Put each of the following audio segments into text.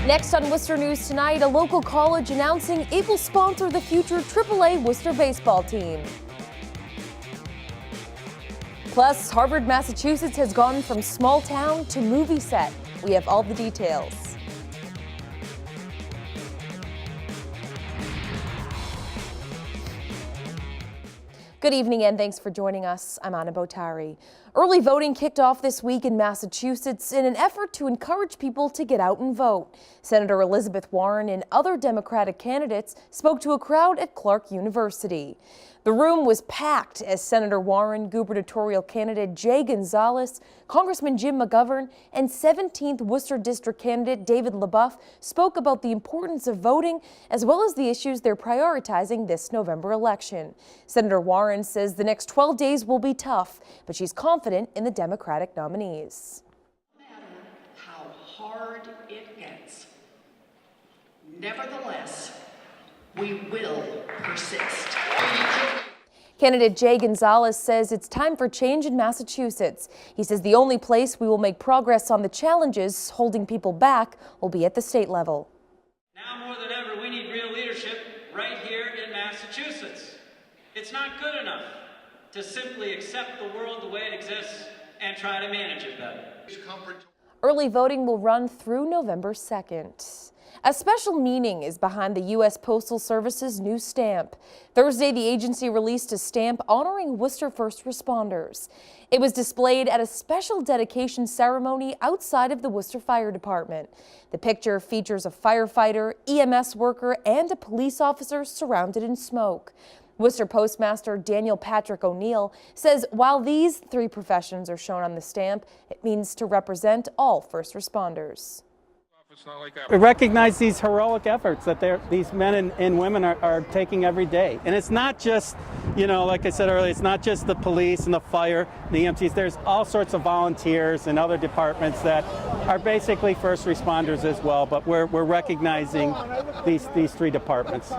Next on Worcester News Tonight, a local college announcing it will sponsor the future AAA Worcester baseball team. Plus, Harvard, Massachusetts has gone from small town to movie set. We have all the details. Good evening and thanks for joining us. I'm Anna Botari. Early voting kicked off this week in Massachusetts in an effort to encourage people to get out and vote. Senator Elizabeth Warren and other Democratic candidates spoke to a crowd at Clark University. The room was packed as Senator Warren, gubernatorial candidate Jay Gonzalez, Congressman Jim McGovern, and 17th Worcester District candidate David LaBeouf spoke about the importance of voting as well as the issues they're prioritizing this November election. Senator Warren says the next 12 days will be tough, but she's confident in the Democratic nominees. No matter how hard it gets, nevertheless, we will persist. Candidate Jay Gonzalez says it's time for change in Massachusetts. He says the only place we will make progress on the challenges holding people back will be at the state level. Now more than ever, we need real leadership right here in Massachusetts. It's not good enough to simply accept the world the way it exists and try to manage it better. Early voting will run through November 2nd. A special meaning is behind the U.S. Postal Service's new stamp. Thursday, the agency released a stamp honoring Worcester first responders. It was displayed at a special dedication ceremony outside of the Worcester Fire Department. The picture features a firefighter, EMS worker, and a police officer surrounded in smoke. Worcester Postmaster Daniel Patrick O'Neill says while these three professions are shown on the stamp, it means to represent all first responders. We recognize these heroic efforts that these men and women are taking every day. And it's not just, like I said earlier, it's not just the police and the fire, the EMTs. There's all sorts of volunteers and other departments that are basically first responders as well. But we're recognizing these three departments.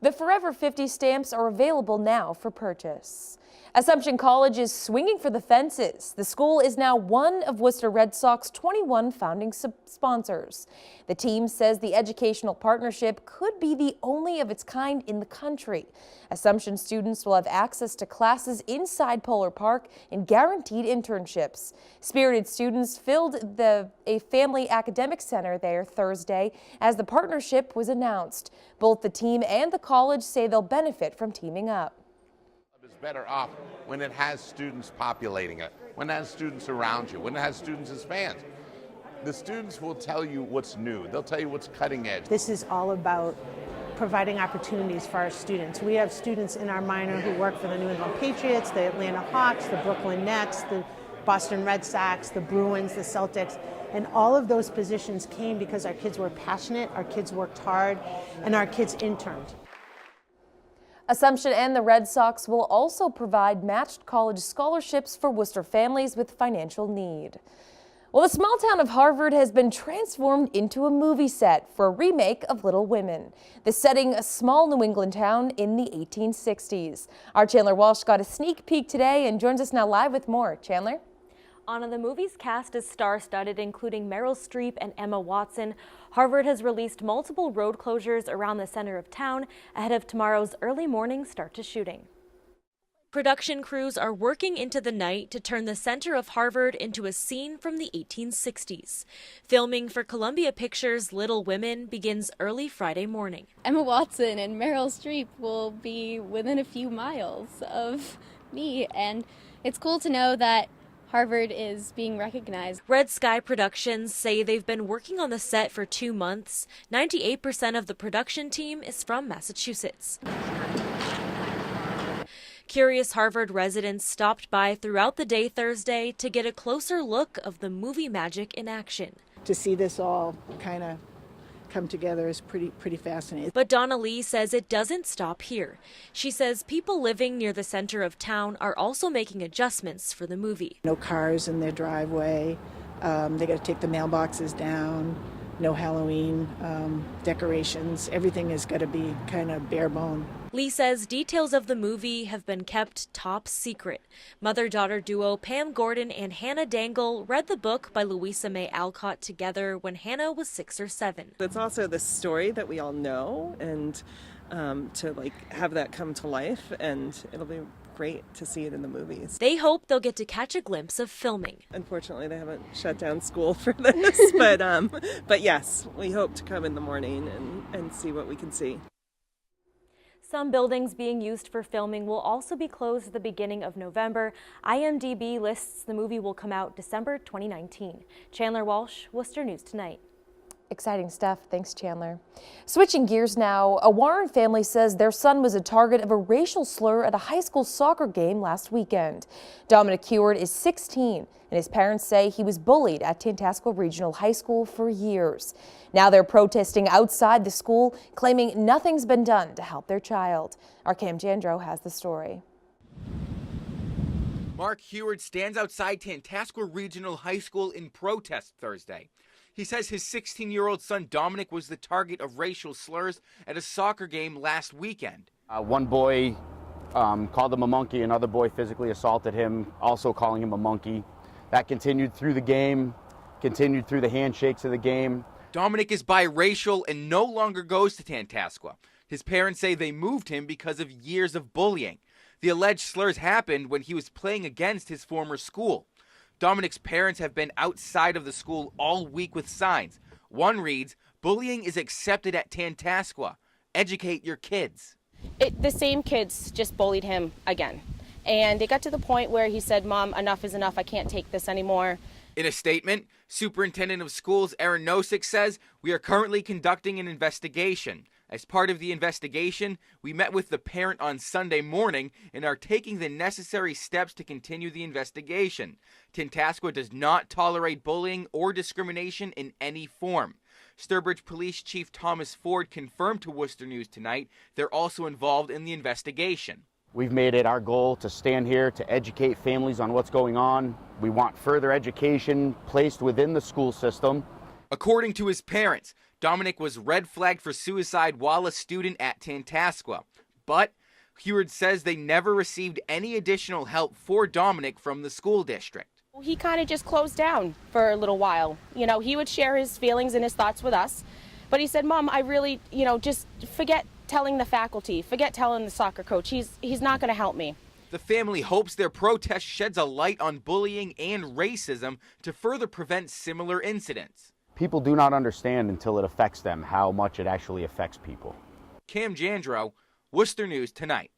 The Forever 50 stamps are available now for purchase. Assumption College is swinging for the fences. The school is now one of Worcester Red Sox 21 founding sponsors. The team says the educational partnership could be the only of its kind in the country. Assumption students will have access to classes inside Polar Park and guaranteed internships. Spirited students filled a family academic center there Thursday as the partnership was announced. Both the team and the college say they'll benefit from teaming up. Better off when it has students populating it, when it has students around you, when it has students as fans. The students will tell you what's new. They'll tell you what's cutting edge. This is all about providing opportunities for our students. We have students in our minor who work for the New England Patriots, the Atlanta Hawks, the Brooklyn Nets, the Boston Red Sox, the Bruins, the Celtics, and all of those positions came because our kids were passionate, our kids worked hard, and our kids interned. Assumption and the Red Sox will also provide matched college scholarships for Worcester families with financial need. Well, the small town of Harvard has been transformed into a movie set for a remake of Little Women. The setting a small New England town in the 1860s. Our Chandler Walsh got a sneak peek today and joins us now live with more. Chandler? Anna, the movie's cast is star-studded, including Meryl Streep and Emma Watson. Harvard has released multiple road closures around the center of town ahead of tomorrow's early morning start to shooting. Production crews are working into the night to turn the center of Harvard into a scene from the 1860s. Filming for Columbia Pictures' Little Women begins early Friday morning. Emma Watson and Meryl Streep will be within a few miles of me, and it's cool to know that Harvard is being recognized. Red Sky Productions say they've been working on the set for 2 months. 98% of the production team is from Massachusetts. Curious Harvard residents stopped by throughout the day Thursday to get a closer look of the movie magic in action. To see this all kind of come together is pretty fascinating. But Donna Lee says it doesn't stop here. She says people living near the center of town are also making adjustments for the movie. No cars in their driveway. They got to take the mailboxes down. no Halloween decorations. Everything is going to be kind of bare bone. Lee says details of the movie have been kept top secret. Mother-daughter duo Pam Gordon and Hannah Dangle read the book by Louisa May Alcott together when Hannah was 6 or 7. It's also the story that we all know, and to have that come to life, and it'll be great to see it in the movies. They hope they'll get to catch a glimpse of filming. Unfortunately, they haven't shut down school for this, but yes, we hope to come in the morning and see what we can see. Some buildings being used for filming will also be closed at the beginning of November. IMDb lists the movie will come out December 2019. Chandler Walsh, Worcester News Tonight. Exciting stuff. Thanks, Chandler. Switching gears now, a Warren family says their son was a target of a racial slur at a high school soccer game last weekend. Dominic Heward is 16, and his parents say he was bullied at Tantasco Regional High School for years. Now they're protesting outside the school, claiming nothing's been done to help their child. Our Cam Jandro has the story. Mark Heward stands outside Tantasco Regional High School in protest Thursday. He says his 16-year-old son Dominic was the target of racial slurs at a soccer game last weekend. One boy called him a monkey, another boy physically assaulted him, also calling him a monkey. That continued through the game, continued through the handshakes of the game. Dominic is biracial and no longer goes to Tantascwa. His parents say they moved him because of years of bullying. The alleged slurs happened when he was playing against his former school. Dominic's parents have been outside of the school all week with signs. One reads, "Bullying is accepted at Tantascwa. Educate your kids." The same kids just bullied him again. And it got to the point where he said, "Mom, enough is enough. I can't take this anymore." In a statement, Superintendent of Schools Aaron Nosik says, "We are currently conducting an investigation. As part of the investigation, we met with the parent on Sunday morning and are taking the necessary steps to continue the investigation. Tantascwa does not tolerate bullying or discrimination in any form." Sturbridge Police Chief Thomas Ford confirmed to Worcester News Tonight they're also involved in the investigation. We've made it our goal to stand here to educate families on what's going on. We want further education placed within the school system. According to his parents, Dominic was red flagged for suicide while a student at Tantascwa. But Heward says they never received any additional help for Dominic from the school district. He kind of just closed down for a little while. You know, he would share his feelings and his thoughts with us. But he said, "Mom, I really, just forget telling the faculty, forget telling the soccer coach. He's not going to help me." The family hopes their protest sheds a light on bullying and racism to further prevent similar incidents. People do not understand until it affects them how much it actually affects people. Cam Jandro, Worcester News Tonight.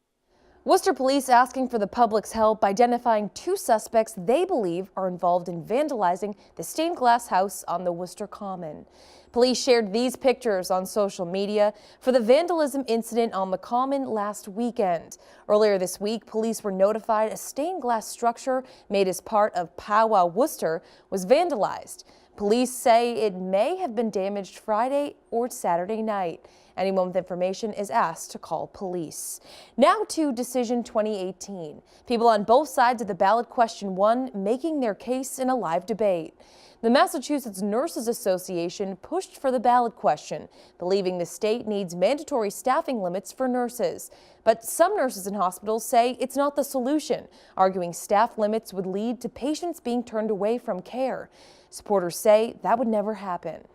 Worcester police asking for the public's help identifying 2 suspects they believe are involved in vandalizing the stained glass house on the Worcester Common. Police shared these pictures on social media for the vandalism incident on the Common last weekend. Earlier this week, police were notified a stained glass structure made as part of Powwow Worcester was vandalized. Police say it may have been damaged Friday or Saturday night. Anyone with information is asked to call police. Now to Decision 2018. People on both sides of the ballot question 1 making their case in a live debate. The Massachusetts Nurses Association pushed for the ballot question, believing the state needs mandatory staffing limits for nurses. But some nurses in hospitals say it's not the solution, arguing staff limits would lead to patients being turned away from care. Supporters say that would never happen.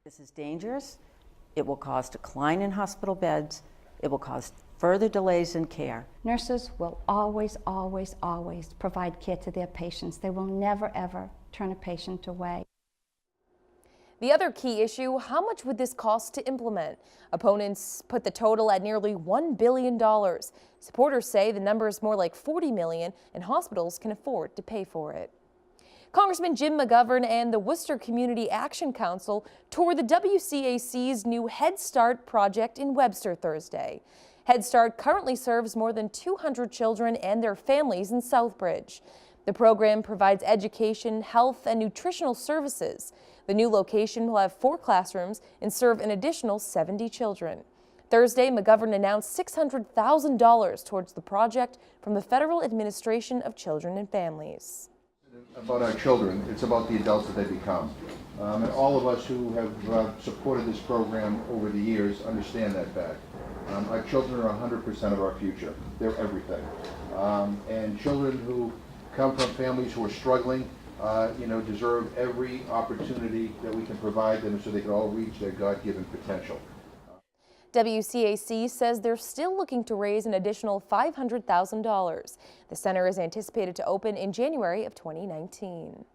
This is dangerous. It will cause decline in hospital beds. It will cause further delays in care. Nurses will always, always, always provide care to their patients. They will never, ever turn a patient away. The other key issue, how much would this cost to implement? Opponents put the total at nearly $1 billion. Supporters say the number is more like $40 million and hospitals can afford to pay for it. Congressman Jim McGovern and the Worcester Community Action Council toured the WCAC's new Head Start project in Webster Thursday. Head Start currently serves more than 200 children and their families in Southbridge. The program provides education, health, and nutritional services. The new location will have 4 classrooms and serve an additional 70 children. Thursday, McGovern announced $600,000 towards the project from the Federal Administration of Children and Families. About our children, it's about the adults that they become. And all of us who have supported this program over the years understand that fact. Our children are 100% of our future. They're everything. And children who come from families who are struggling, deserve every opportunity that we can provide them so they can all reach their God-given potential. WCAC says they're still looking to raise an additional $500,000. The center is anticipated to open in January of 2019.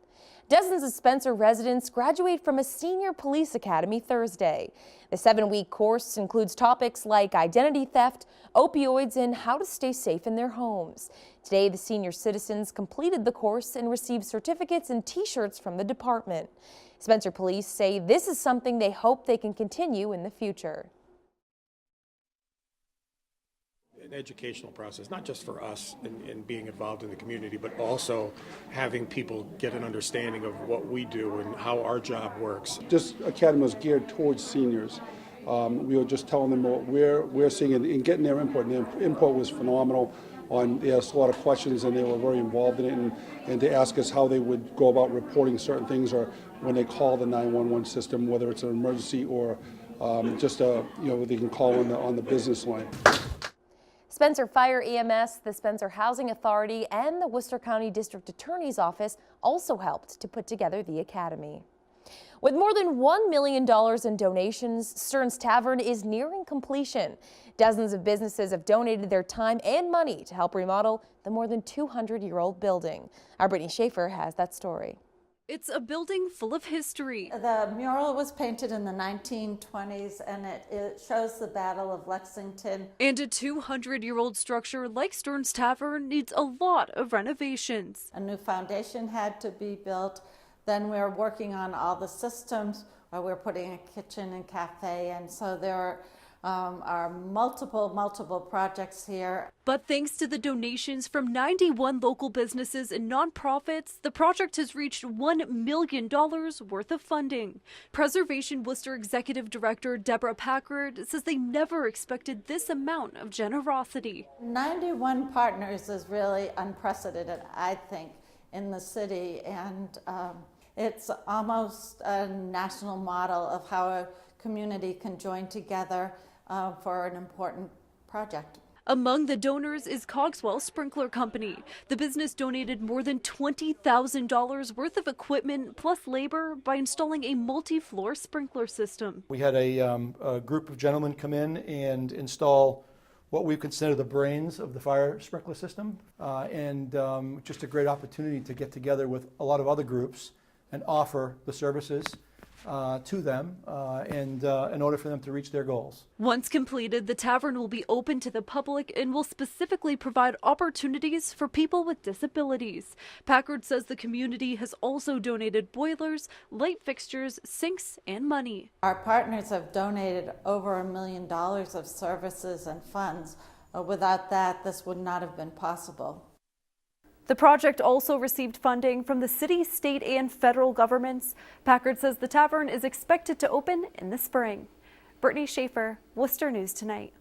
Dozens of Spencer residents graduate from a senior police academy Thursday. The 7-week course includes topics like identity theft, opioids, and how to stay safe in their homes. Today, the senior citizens completed the course and received certificates and T-shirts from the department. Spencer police say this is something they hope they can continue in the future. An educational process, not just for us in being involved in the community, but also having people get an understanding of what we do and how our job works. This academy was geared towards seniors. We were just telling them what we're seeing and getting their input. And their input was phenomenal. They asked a lot of questions and they were very involved in it. And they asked us how they would go about reporting certain things, or when they call the 911 system, whether it's an emergency or just they can call on the business line. Spencer Fire EMS, the Spencer Housing Authority, and the Worcester County District Attorney's Office also helped to put together the academy. With more than $1 million in donations, Stearns Tavern is nearing completion. Dozens of businesses have donated their time and money to help remodel the more than 200-year-old building. Our Brittany Schaefer has that story. It's a building full of history. The mural was painted in the 1920s, and it shows the Battle of Lexington. And a 200-year-old structure like Stearns Tavern needs a lot of renovations. A new foundation had to be built. Then we're working on all the systems. We're putting a kitchen and cafe, and so there are multiple projects here. But thanks to the donations from 91 local businesses and nonprofits, the project has reached $1 million worth of funding. Preservation Worcester Executive Director Deborah Packard says they never expected this amount of generosity. 91 partners is really unprecedented, I think, in the city, and it's almost a national model of how a community can join together for an important project. Among the donors is Cogswell Sprinkler Company. The business donated more than $20,000 worth of equipment plus labor by installing a multi-floor sprinkler system. We had a group of gentlemen come in and install what we consider the brains of the fire sprinkler system, and just a great opportunity to get together with a lot of other groups and offer the services to them and in order for them to reach their goals. Once completed, the tavern will be open to the public and will specifically provide opportunities for people with disabilities. Packard says the community has also donated boilers, light fixtures, sinks, and money. Our partners have donated over $1 million of services and funds. Without that, this would not have been possible. The project also received funding from the city, state, and federal governments. Packard says the tavern is expected to open in the spring. Brittany Schaefer, Worcester News Tonight.